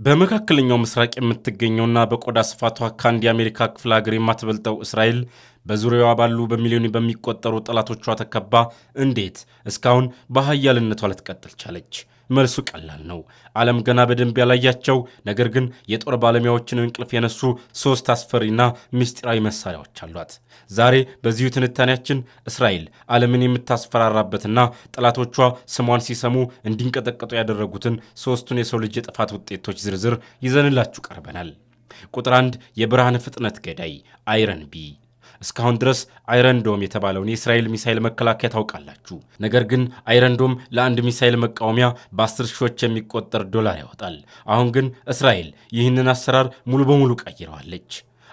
በመካከለኛው ምስራቅ የምትገኘውና በቆዳ ስፋቷ ከአንድ የአሜሪካ ክፍለ ሀገር የማትበልጠው እስራኤል በዙሪያዋ ባሉ በሚሊዮን በሚቆጠሩ ጠላቶቿ ተከባ እንዴት እስካሁን በኃያልነቷ ልትቀጥል ቻለች? መልሱ ቀላል ነው። ዓለም ገና በደንብ ያላያቸው ነገር ግን የጦር ባለሙያዎችን እንቅልፍ የነሱ ሶስት አስፈሪና ምስጢራዊ መሳሪያዎች አሏት። ዛሬ በዚሁ ትንታኔያችን እስራኤል ዓለምን የምታስፈራራበትና ጠላቶቿ ስሟን ሲሰሙ እንዲንቀጠቀጡ ያደረጉትን ሶስቱን የሰው ልጅ የጥፋት ውጤቶች ዝርዝር ይዘንላችሁ ቀርበናል። ቁጥር 1 የብርሃን ፍጥነት ገዳይ አይረን ቢ። እስካሁን ድረስ አይረንዶም የተባለውን የእስራኤል ሚሳኤል መከላከያ ታውቃላችሁ። ነገር ግን አይረንዶም ለአንድ ሚሳኤል መቃወሚያ በ10 ሺዎች የሚቆጠር ዶላር ያወጣል። አሁን ግን እስራኤል ይህንን አሰራር ሙሉ በሙሉ ቀይረዋለች።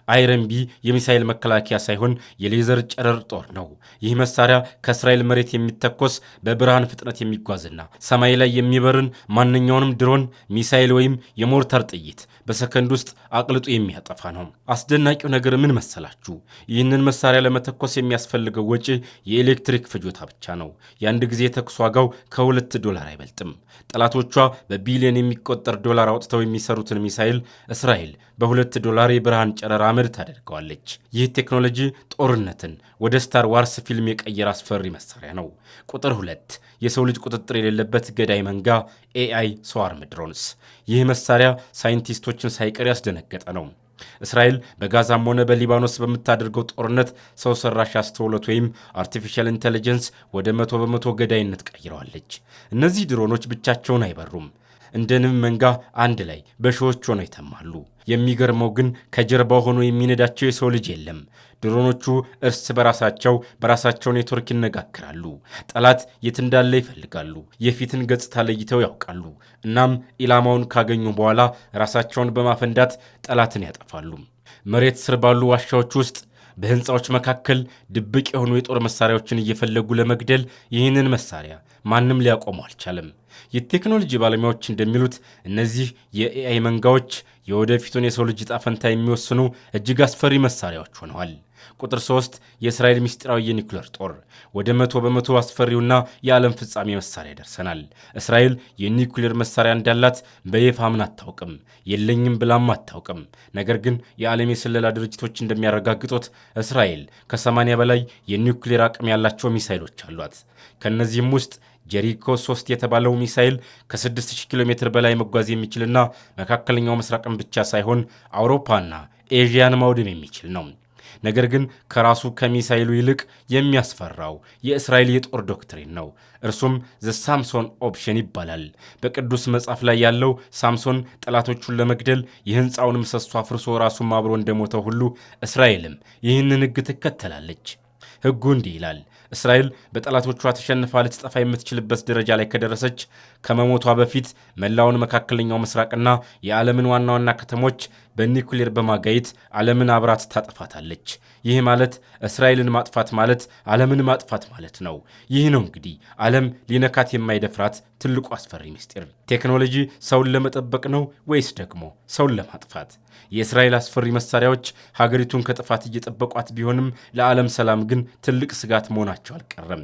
አይረን ቢ የሚሳኤል መከላከያ ሳይሆን የሌዘር ጨረር ጦር ነው። ይህ መሳሪያ ከእስራኤል መሬት የሚተኮስ በብርሃን ፍጥነት የሚጓዝና ሰማይ ላይ የሚበርን ማንኛውንም ድሮን፣ ሚሳኤል ወይም የሞርታር ጥይት በሰከንድ ውስጥ አቅልጦ የሚያጠፋ ነው። አስደናቂው ነገር ምን መሰላችሁ? ይህንን መሳሪያ ለመተኮስ የሚያስፈልገው ወጪ የኤሌክትሪክ ፍጆታ ብቻ ነው። የአንድ ጊዜ ተኩስ ዋጋው $2 አይበልጥም። ጠላቶቿ በቢሊዮን የሚቆጠር ዶላር አውጥተው የሚሰሩትን ሚሳኤል እስራኤል $2 የብርሃን ጨረር አመድ ታደርገዋለች። ይህ ቴክኖሎጂ ጦርነትን ወደ ስታር ዋርስ ፊልም የቀየረ አስፈሪ መሳሪያ ነው። ቁጥር 2 የሰው ልጅ ቁጥጥር የሌለበት ገዳይ መንጋ ኤአይ ስዋርም ድሮንስ። ይህ መሳሪያ ሳይንቲስቶችን ሳይቀር ያስደነገጠ ነው። እስራኤል በጋዛም ሆነ በሊባኖስ በምታደርገው ጦርነት ሰው ሰራሽ አስተውሎት ወይም አርቲፊሻል ኢንተለጀንስ ወደ 100% ገዳይነት ቀይረዋለች። እነዚህ ድሮኖች ብቻቸውን አይበሩም። እንደ ንብ መንጋ አንድ ላይ በሺዎች ሆነው ይተማሉ። የሚገርመው ግን ከጀርባው ሆኖ የሚነዳቸው የሰው ልጅ የለም። ድሮኖቹ እርስ በራሳቸው ኔትወርክ ይነጋገራሉ። ጠላት የት እንዳለ ይፈልጋሉ። የፊትን ገጽታ ለይተው ያውቃሉ። እናም ኢላማውን ካገኙ በኋላ ራሳቸውን በማፈንዳት ጠላትን ያጠፋሉ። መሬት ስር ባሉ ዋሻዎች ውስጥ በህንፃዎች መካከል ድብቅ የሆኑ የጦር መሳሪያዎችን እየፈለጉ ለመግደል ይህንን መሳሪያ ማንም ሊያቆመው አልቻለም። የቴክኖሎጂ ባለሙያዎች እንደሚሉት እነዚህ የኤአይ መንጋዎች የወደፊቱን የሰው ልጅ ዕጣ ፈንታ የሚወስኑ እጅግ አስፈሪ መሳሪያዎች ሆነዋል። ቁጥር 3 የእስራኤል ምስጢራዊ የኒውክሌር ጦር። ወደ 100% አስፈሪውና የዓለም ፍጻሜ መሳሪያ ደርሰናል። እስራኤል የኒውክሌር መሳሪያ እንዳላት በይፋ አምና አታውቅም፣ የለኝም ብላም አታውቅም። ነገር ግን የዓለም የስለላ ድርጅቶች እንደሚያረጋግጡት እስራኤል ከ80 በላይ የኒውክሌር አቅም ያላቸው ሚሳይሎች አሏት። ከእነዚህም ውስጥ ጀሪኮ 3 የተባለው ሚሳኤል ከ6000 ኪሎ ሜትር በላይ መጓዝ የሚችልና መካከለኛው ምስራቅን ብቻ ሳይሆን አውሮፓና ኤዥያን ማውደም የሚችል ነው። ነገር ግን ከራሱ ከሚሳኤሉ ይልቅ የሚያስፈራው የእስራኤል የጦር ዶክትሪን ነው። እርሱም ዘ ሳምሶን ኦፕሽን ይባላል። በቅዱስ መጽሐፍ ላይ ያለው ሳምሶን ጠላቶቹን ለመግደል የህንፃውን ምሰሶ አፍርሶ ራሱን አብሮ እንደሞተው ሁሉ እስራኤልም ይህንን ሕግ ትከተላለች። ሕጉ እንዲህ ይላል። እስራኤል በጠላቶቿ ተሸንፋ ልትጠፋ የምትችልበት ደረጃ ላይ ከደረሰች ከመሞቷ በፊት መላውን መካከለኛው ምስራቅና የዓለምን ዋና ዋና ከተሞች በኒውክሌር በማጋየት ዓለምን አብራት ታጠፋታለች። ይህ ማለት እስራኤልን ማጥፋት ማለት ዓለምን ማጥፋት ማለት ነው። ይህ ነው እንግዲህ ዓለም ሊነካት የማይደፍራት ትልቁ አስፈሪ ምስጢር። ቴክኖሎጂ ሰውን ለመጠበቅ ነው ወይስ ደግሞ ሰውን ለማጥፋት? የእስራኤል አስፈሪ መሳሪያዎች ሀገሪቱን ከጥፋት እየጠበቋት ቢሆንም ለዓለም ሰላም ግን ትልቅ ስጋት መሆናቸው አልቀረም።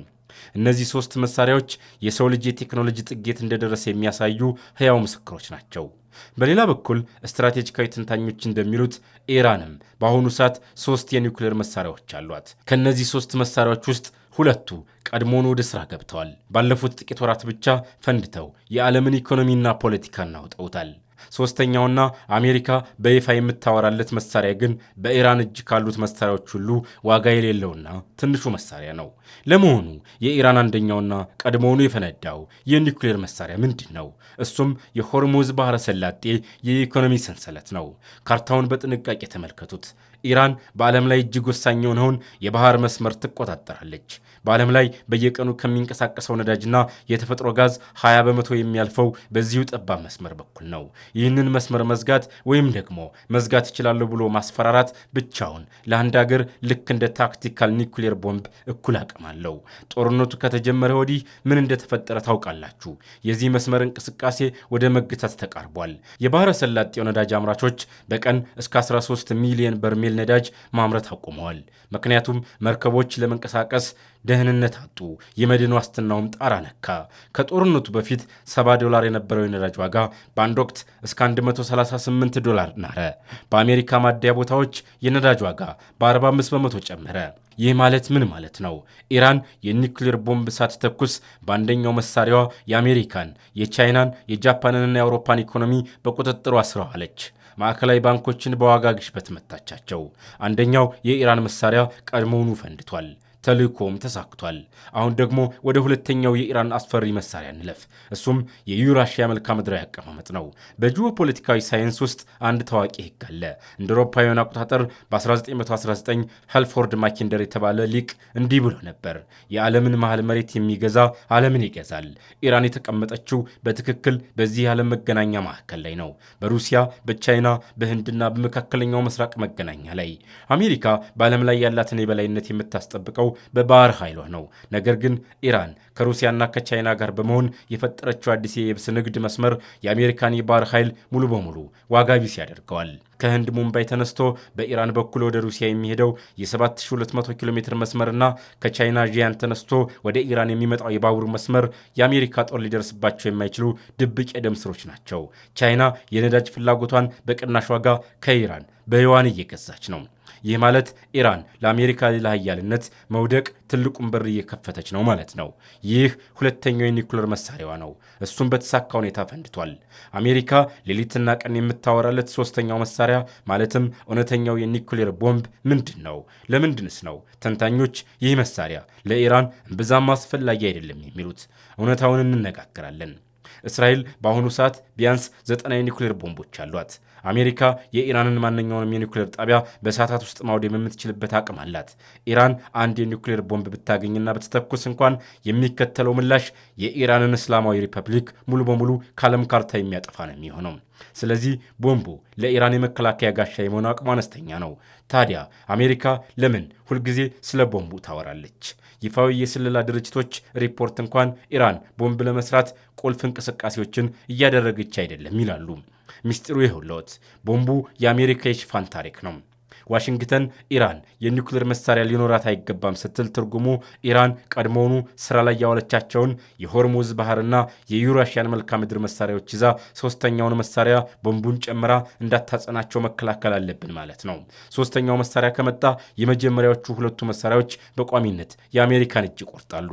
እነዚህ ሶስት መሳሪያዎች የሰው ልጅ የቴክኖሎጂ ጥጌት እንደደረሰ የሚያሳዩ ሕያው ምስክሮች ናቸው። በሌላ በኩል ስትራቴጂካዊ ተንታኞች እንደሚሉት ኢራንም በአሁኑ ሰዓት 3 የኒውክሌር መሳሪያዎች አሏት። ከነዚህ 3 መሳሪያዎች ውስጥ ሁለቱ ቀድሞውን ወደ ሥራ ገብተዋል። ባለፉት ጥቂት ወራት ብቻ ፈንድተው የዓለምን ኢኮኖሚና ፖለቲካ እናውጠውታል። ሶስተኛውና አሜሪካ በይፋ የምታወራለት መሳሪያ ግን በኢራን እጅ ካሉት መሳሪያዎች ሁሉ ዋጋ የሌለውና ትንሹ መሳሪያ ነው። ለመሆኑ የኢራን አንደኛውና ቀድሞውኑ የፈነዳው የኒውክሌር መሳሪያ ምንድን ነው? እሱም የሆርሙዝ ባህረ ሰላጤ የኢኮኖሚ ሰንሰለት ነው። ካርታውን በጥንቃቄ ተመልከቱት። ኢራን በዓለም ላይ እጅግ ወሳኝ የሆነውን የባህር መስመር ትቆጣጠራለች። በዓለም ላይ በየቀኑ ከሚንቀሳቀሰው ነዳጅና የተፈጥሮ ጋዝ 20% የሚያልፈው በዚሁ ጠባብ መስመር በኩል ነው። ይህንን መስመር መዝጋት ወይም ደግሞ መዝጋት እችላለሁ ብሎ ማስፈራራት ብቻውን ለአንድ ሀገር ልክ እንደ ታክቲካል ኒውክሌር ቦምብ እኩል አቅም አለው። ጦርነቱ ከተጀመረ ወዲህ ምን እንደተፈጠረ ታውቃላችሁ? የዚህ መስመር እንቅስቃሴ ወደ መግታት ተቃርቧል። የባህረ ሰላጤው ነዳጅ አምራቾች በቀን እስከ 13 ሚሊዮን በርሜል በርሜል ነዳጅ ማምረት አቁመዋል። ምክንያቱም መርከቦች ለመንቀሳቀስ ደህንነት አጡ። የመድን ዋስትናውም ጣራ ነካ። ከጦርነቱ በፊት $70 የነበረው የነዳጅ ዋጋ በአንድ ወቅት እስከ $138 ናረ። በአሜሪካ ማደያ ቦታዎች የነዳጅ ዋጋ በ45 በመቶ ጨመረ። ይህ ማለት ምን ማለት ነው? ኢራን የኒውክሌር ቦምብ ሳትተኩስ በአንደኛው መሳሪያዋ የአሜሪካን፣ የቻይናን፣ የጃፓንንና የአውሮፓን ኢኮኖሚ በቁጥጥሯ ስር አዋለች። ማዕከላዊ ባንኮችን በዋጋ ግሽበት መታቻቸው። አንደኛው የኢራን መሳሪያ ቀድሞውኑ ፈንድቷል። ተልእኮም ተሳክቷል። አሁን ደግሞ ወደ ሁለተኛው የኢራን አስፈሪ መሳሪያ እንለፍ። እሱም የዩራሺያ መልክዓ ምድራዊ አቀማመጥ ነው። በጂኦፖለቲካዊ ሳይንስ ውስጥ አንድ ታዋቂ ህግ አለ። እንደ አውሮፓውያን አቆጣጠር በ1919 ሄልፎርድ ማኪንደር የተባለ ሊቅ እንዲህ ብሎ ነበር። የዓለምን መሃል መሬት የሚገዛ ዓለምን ይገዛል። ኢራን የተቀመጠችው በትክክል በዚህ የዓለም መገናኛ ማዕከል ላይ ነው። በሩሲያ፣ በቻይና፣ በህንድና በመካከለኛው ምስራቅ መገናኛ ላይ። አሜሪካ በዓለም ላይ ያላትን የበላይነት የምታስጠብቀው በባህር ኃይሏ ነው። ነገር ግን ኢራን ከሩሲያና ከቻይና ጋር በመሆን የፈጠረችው አዲስ የየብስ ንግድ መስመር የአሜሪካን የባህር ኃይል ሙሉ በሙሉ ዋጋ ቢስ ያደርገዋል። ከህንድ ሙምባይ ተነስቶ በኢራን በኩል ወደ ሩሲያ የሚሄደው የ7200 ኪሎ ሜትር መስመርና ከቻይና ዢያን ተነስቶ ወደ ኢራን የሚመጣው የባቡር መስመር የአሜሪካ ጦር ሊደርስባቸው የማይችሉ ድብቅ የደም ስሮች ናቸው። ቻይና የነዳጅ ፍላጎቷን በቅናሽ ዋጋ ከኢራን በዩዋን እየገዛች ነው። ይህ ማለት ኢራን ለአሜሪካ ሌላ ኃያልነት መውደቅ ትልቁን በር እየከፈተች ነው ማለት ነው። ይህ ሁለተኛው የኒውክሌር መሳሪያዋ ነው። እሱም በተሳካ ሁኔታ ፈንድቷል። አሜሪካ ሌሊትና ቀን የምታወራለት ሶስተኛው መሳሪያ ማለትም እውነተኛው የኒውክሌር ቦምብ ምንድን ነው? ለምንድንስ ነው ተንታኞች ይህ መሳሪያ ለኢራን እምብዛም አስፈላጊ አይደለም የሚሉት? እውነታውን እንነጋገራለን። እስራኤል በአሁኑ ሰዓት ቢያንስ 90 የኒውክሌር ቦምቦች አሏት። አሜሪካ የኢራንን ማንኛውንም የኒውክሌር ጣቢያ በሰዓታት ውስጥ ማውደም የምትችልበት አቅም አላት። ኢራን አንድ የኒውክሌር ቦምብ ብታገኝና ብትተኩስ እንኳን የሚከተለው ምላሽ የኢራንን እስላማዊ ሪፐብሊክ ሙሉ በሙሉ ከዓለም ካርታ የሚያጠፋ ነው የሚሆነው። ስለዚህ ቦምቡ ለኢራን የመከላከያ ጋሻ የመሆን አቅሙ አነስተኛ ነው። ታዲያ አሜሪካ ለምን ሁልጊዜ ስለ ቦምቡ ታወራለች? ይፋዊ የስለላ ድርጅቶች ሪፖርት እንኳን ኢራን ቦምብ ለመስራት ቁልፍ እንቅስቃሴዎችን እያደረገች አይደለም ይላሉ። ሚስጢሩ ይኸውልዎት፣ ቦምቡ የአሜሪካ የሽፋን ታሪክ ነው። ዋሽንግተን ኢራን የኒውክሌር መሳሪያ ሊኖራት አይገባም ስትል ትርጉሙ ኢራን ቀድሞውኑ ስራ ላይ ያዋለቻቸውን የሆርሙዝ ባህርና የዩራሺያን መልክዓ ምድር መሳሪያዎች ይዛ ሶስተኛውን መሳሪያ ቦምቡን ጨምራ እንዳታጸናቸው መከላከል አለብን ማለት ነው። ሶስተኛው መሳሪያ ከመጣ የመጀመሪያዎቹ ሁለቱ መሳሪያዎች በቋሚነት የአሜሪካን እጅ ይቆርጣሉ።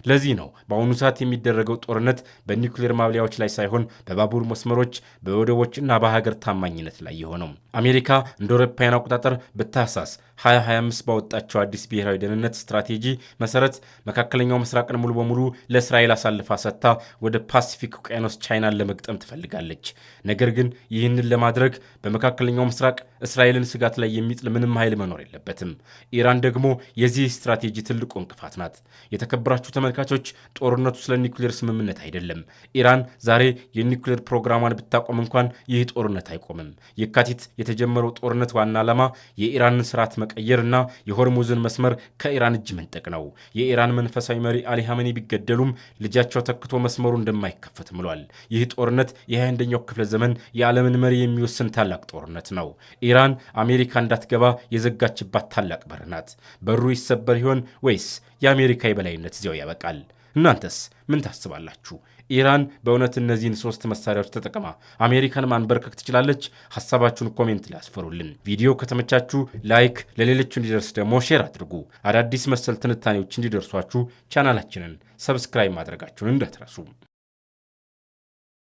ለዚህ ነው በአሁኑ ሰዓት የሚደረገው ጦርነት በኒውክሌር ማብሊያዎች ላይ ሳይሆን በባቡር መስመሮች፣ በወደቦችና በሀገር ታማኝነት ላይ የሆነው። አሜሪካ እንደ አውሮፓውያን አቆጣጠር በታህሳስ 2025 ባወጣቸው አዲስ ብሔራዊ ደህንነት ስትራቴጂ መሰረት መካከለኛው ምስራቅን ሙሉ በሙሉ ለእስራኤል አሳልፋ ሰጥታ ወደ ፓሲፊክ ውቅያኖስ ቻይናን ለመግጠም ትፈልጋለች። ነገር ግን ይህንን ለማድረግ በመካከለኛው ምስራቅ እስራኤልን ስጋት ላይ የሚጥል ምንም ኃይል መኖር የለበትም። ኢራን ደግሞ የዚህ ስትራቴጂ ትልቁ እንቅፋት ናት። የተከበራችሁ ተመልካቾች፣ ጦርነቱ ስለ ኒውክሌር ስምምነት አይደለም። ኢራን ዛሬ የኒውክሌር ፕሮግራሟን ብታቆም እንኳን ይህ ጦርነት አይቆምም። የካቲት የተጀመረው ጦርነት ዋና ዓላማ የኢራንን ስርዓት መቀየርና የሆርሙዝን መስመር ከኢራን እጅ መንጠቅ ነው። የኢራን መንፈሳዊ መሪ አሊ ሐመኒ ቢገደሉም ልጃቸው ተክቶ መስመሩ እንደማይከፈት ምሏል። ይህ ጦርነት የ21ኛው ክፍለ ዘመን የዓለምን መሪ የሚወስን ታላቅ ጦርነት ነው። ኢራን አሜሪካ እንዳትገባ የዘጋችባት ታላቅ በር ናት። በሩ ይሰበር ይሆን ወይስ የአሜሪካ የበላይነት እዚያው ያበቃል? እናንተስ ምን ታስባላችሁ? ኢራን በእውነት እነዚህን 3 መሳሪያዎች ተጠቅማ አሜሪካን ማንበርከክ ትችላለች? ሐሳባችሁን ኮሜንት ላይ አስፈሩልን። ቪዲዮ ከተመቻችሁ ላይክ፣ ለሌሎች እንዲደርስ ደግሞ ሼር አድርጉ። አዳዲስ መሰል ትንታኔዎች እንዲደርሷችሁ ቻናላችንን ሰብስክራይብ ማድረጋችሁን እንዳትረሱ።